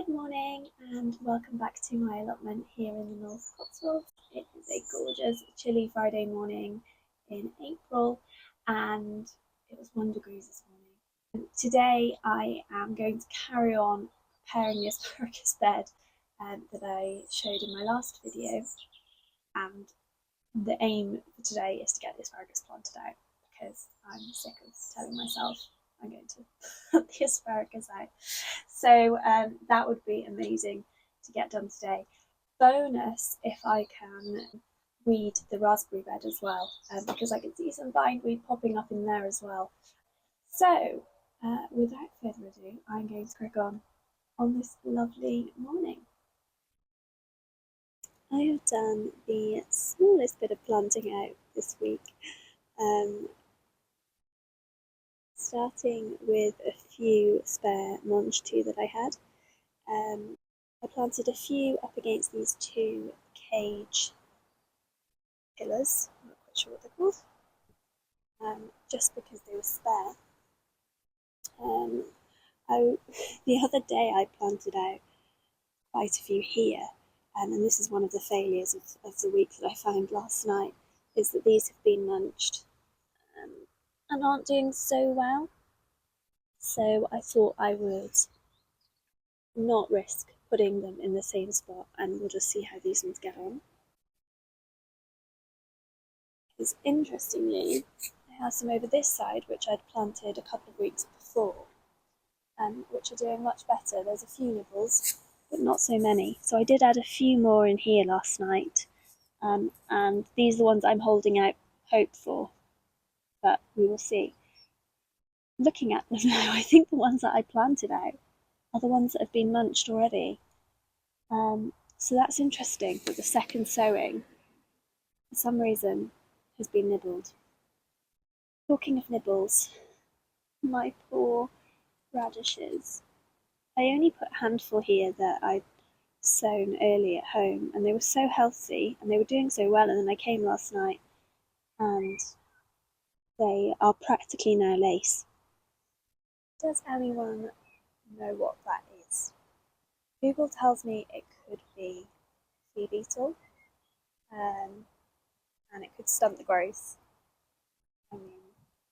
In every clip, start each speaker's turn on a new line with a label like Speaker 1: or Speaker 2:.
Speaker 1: Good morning and welcome back to my allotment here in the North Cotswolds. It is a gorgeous chilly Friday morning in April and it was 1 degree this morning. Today I am going to carry on preparing the asparagus bed that I showed in my last video, and the aim for today is to get the asparagus planted out because I'm sick of telling myself I'm going to put the asparagus out. So that would be amazing to get done today. Bonus if I can weed the raspberry bed as well, because I can see some bindweed popping up in there as well. So without further ado, I'm going to crack on this lovely morning. I have done the smallest bit of planting out this week, starting with a few spare mangetout that I had. I planted a few up against these two cage pillars, I'm not quite sure what they're called, just because they were spare. The other day I planted out quite a few here, and this is one of the failures of the week that I found last night, is that these have been munched and aren't doing so well. So I thought I would not risk putting them in the same spot, and we'll just see how these ones get on. Because interestingly, I have some over this side which I'd planted a couple of weeks before, which are doing much better. There's a few nibbles, but not so many. So I did add a few more in here last night, and these are the ones I'm holding out hope for, but we will see. Looking at them now, I think the ones that I planted out are the ones that have been munched already. So that's interesting, that the second sowing, for some reason, has been nibbled. Talking of nibbles, my poor radishes. I only put a handful here that I'd sown early at home, and they were so healthy and they were doing so well, and then I came last night and they are practically now lace. Does anyone know what that is? Google tells me it could be flea beetle, and it could stunt the growth. I mean,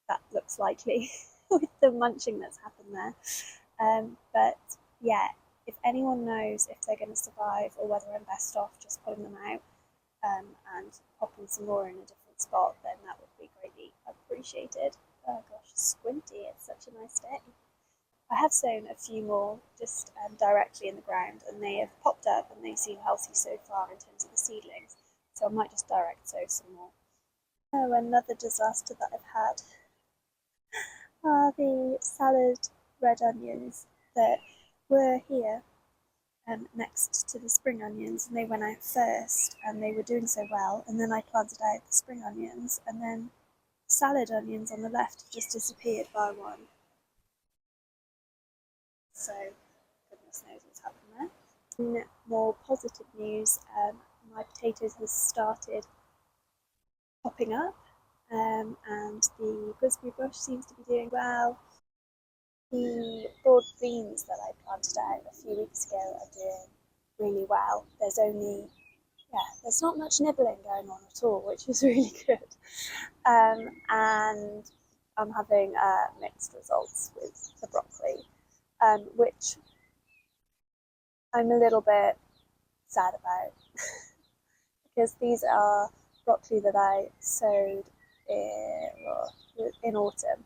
Speaker 1: that looks likely with the munching that's happened there. But yeah, if anyone knows if they're going to survive or whether I'm best off just putting them out and popping some more in a different spot, then that would be greatly appreciated. Oh gosh, squinty, it's such a nice day. I have sown a few more just directly in the ground, and they have popped up and they seem healthy so far in terms of the seedlings, so I might just direct sow some more. Oh, another disaster that I've had are the salad red onions that were here next to the spring onions, and they went out first and they were doing so well, and then I planted out the spring onions, and then salad onions on the left have just disappeared by one. So goodness knows what's happened there. In more positive news, my potatoes have started popping up, and the gooseberry bush seems to be doing well. The broad beans that I planted out a few weeks ago are doing really well. There's not much nibbling going on at all, which is really good. And I'm having mixed results with the broccoli, which I'm a little bit sad about because these are broccoli that I sowed in autumn,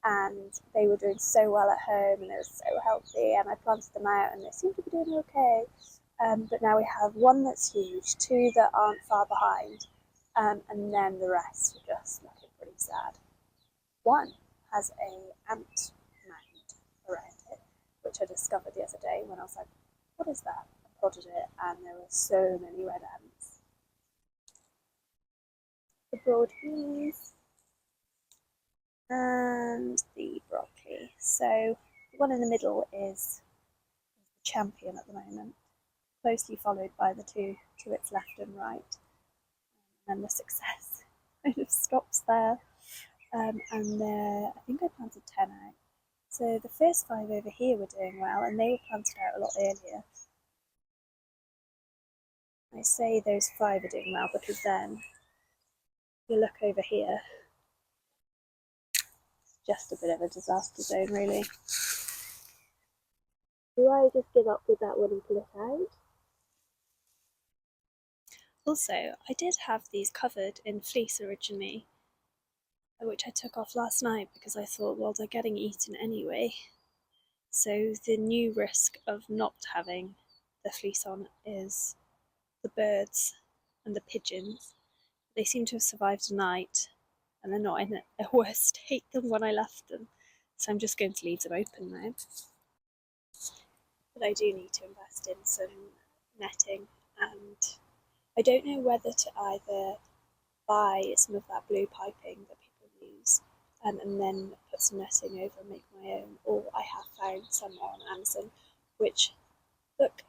Speaker 1: and they were doing so well at home and they were so healthy, and I planted them out and they seem to be doing okay. But now we have one that's huge, two that aren't far behind, and then the rest are just looking pretty sad. One has an ant mound around it, which I discovered the other day when I was like, what is that? I prodded it and there were so many red ants. The broad beans and the broccoli. So the one in the middle is the champion at the moment, closely followed by the two to its left and right. And then the success kind of stops there. And I think I planted 10 out. So the first 5 over here were doing well, and they were planted out a lot earlier. I say those 5 are doing well because then you look over here, it's just a bit of a disaster zone really. Do I just give up with that one and pull it out? Also, I did have these covered in fleece originally, which I took off last night because I thought, well, they're getting eaten anyway. So the new risk of not having the fleece on is the birds and the pigeons. They seem to have survived a night and they're not in a worse state than when I left them. So I'm just going to leave them open now. But I do need to invest in some netting, and I don't know whether to either buy some of that blue piping that people use and then put some netting over and make my own, or I have found some on Amazon which look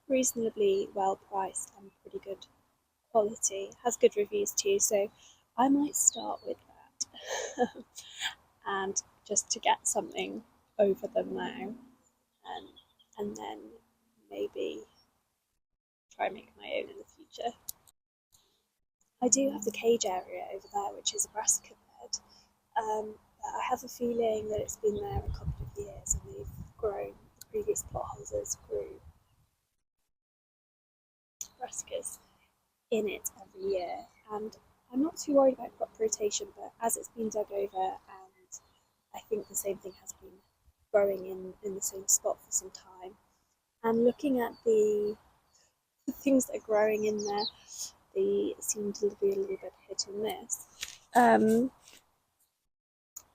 Speaker 1: reasonably well priced and pretty good quality, has good reviews too, so I might start with that and just to get something over them now, and then maybe try and make my own in the future. I do have the cage area over there, which is a brassica bed. I have a feeling that it's been there a couple of years and they've grown. The previous potholders grew brassicas in it every year, and I'm not too worried about crop rotation, but as it's been dug over, and I think the same thing has been growing in the same spot for some time, and looking at the things that are growing in there, they seem to be a little bit hit and miss.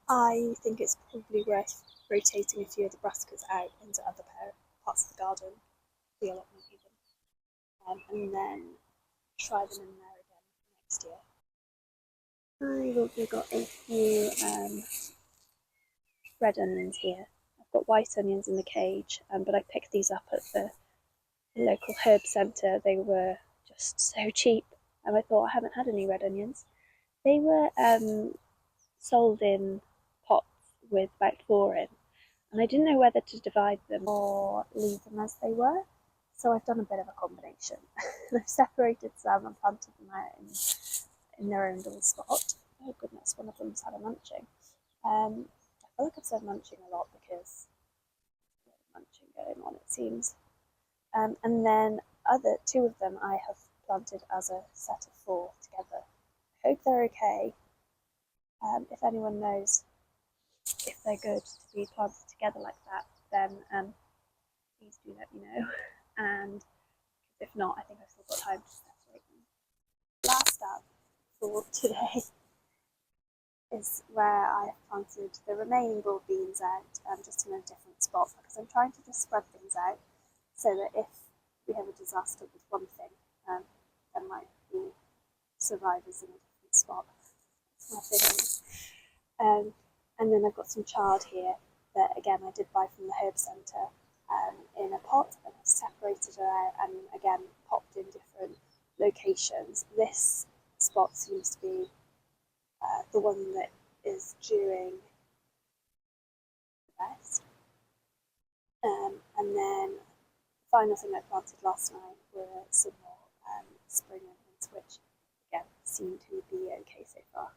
Speaker 1: I think it's probably worth rotating a few of the brassicas out into other parts of the garden, the allotment even, and then try them in there again next year. I've also got a few red onions here. I've got white onions in the cage, but I picked these up at the local herb centre. They were just so cheap, and I thought I haven't had any red onions. They were sold in pots with about 4 in, and I didn't know whether to divide them or leave them as they were, so I've done a bit of a combination. I've separated some and planted them out in their own little spot. Oh goodness, one of them's had a munching. I feel like I've said munching a lot because there's munching going on, it seems. And then other 2 of them I have planted as a set of 4 together. I hope they're okay. If anyone knows if they're good to be planted together like that, then please do let me know. And if not, I think I've still got time to separate them. Last up for today is where I have planted the remaining broad beans out, just in a different spot, because I'm trying to just spread things out so that if we have a disaster with one thing, there might be survivors in a different spot. That's my feeling. And then I've got some chard here that again I did buy from the herb centre in a pot, and I've separated it out and again popped in different locations. This spot seems to be the one that is doing the best. And then the final thing I planted last night were some more spring onions, which again seem to be okay so far.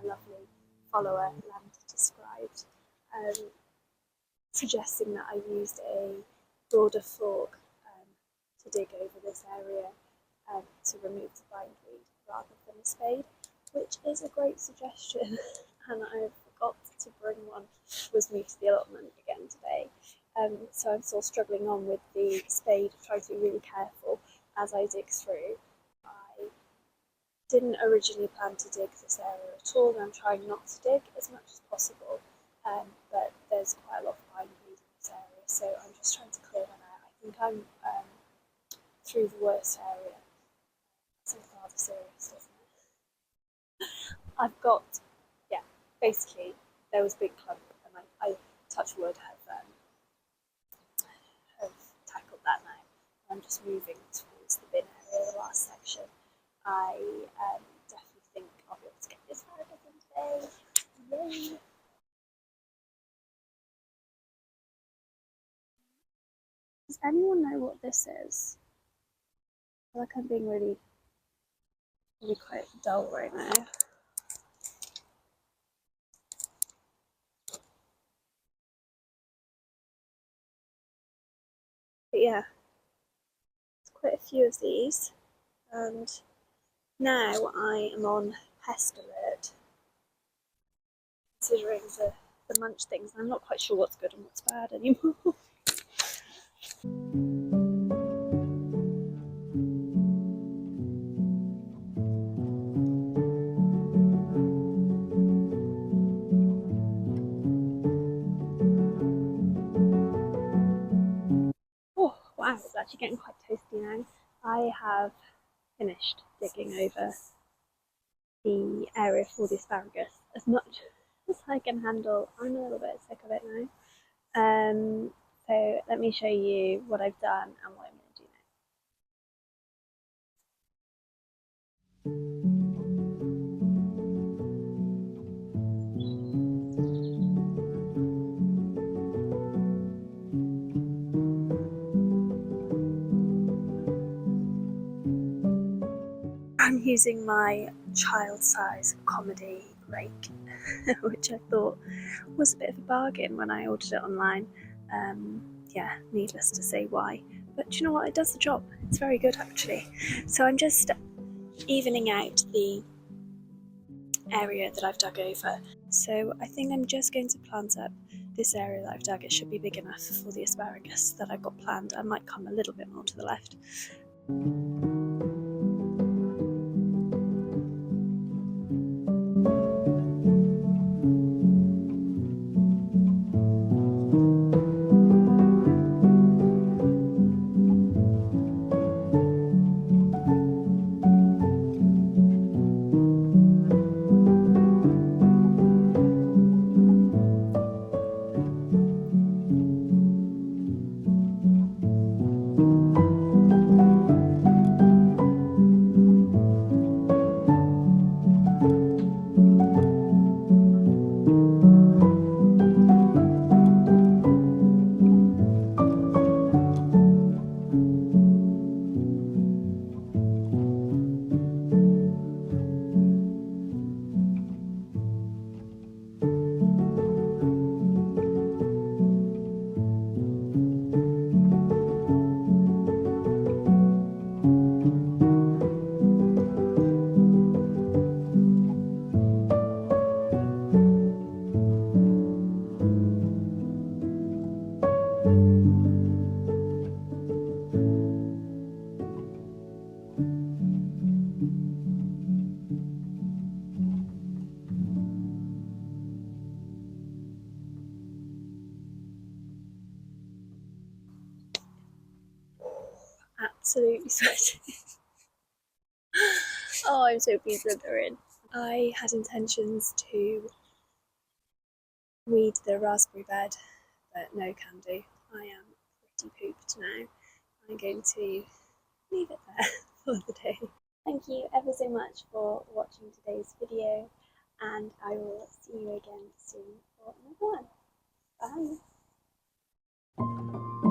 Speaker 1: my lovely follower Lambda described, suggesting that I used a broader fork to dig over this area to remove the bindweed rather than a spade, which is a great suggestion. And I forgot to bring one with me to the allotment again today. So I'm still struggling on with the spade, trying to be really careful as I dig through. I didn't originally plan to dig this area at all, and I'm trying not to dig as much as possible, but there's quite a lot of bindweed in this area, so I'm just trying to clear that out. I think I'm through the worst area. It's rather serious, doesn't it? I've got, yeah, basically there was a big clump, and I touch wood, have tackled that now. I'm just moving towards the bin area, the last section. I definitely think I'll be able to get this asparagus in today. Yay! Does anyone know what this is? I feel like I'm being really quite dull right now. But yeah, there's quite a few of these, and now I am on pest alert, considering the munch things. I'm not quite sure what's good and what's bad anymore. Oh wow, it's actually getting quite toasty now. I have finished digging over the area for the asparagus as much as I can handle. I'm a little bit sick of it now. So let me show you what I've done and what I'm going to do now. I'm using my child-size comedy rake, which I thought was a bit of a bargain when I ordered it online. Yeah, needless to say why. But do you know what? It does the job. It's very good actually. So I'm just evening out the area that I've dug over. So I think I'm just going to plant up this area that I've dug. It should be big enough for the asparagus that I've got planned. I might come a little bit more to the left. Absolutely sweating. Oh, I'm so pleased that they're in. I had intentions to weed the raspberry bed, but no can do. I am pretty pooped now. I'm going to leave it there for the day. Thank you ever so much for watching today's video, and I will see you again soon for another one. Bye!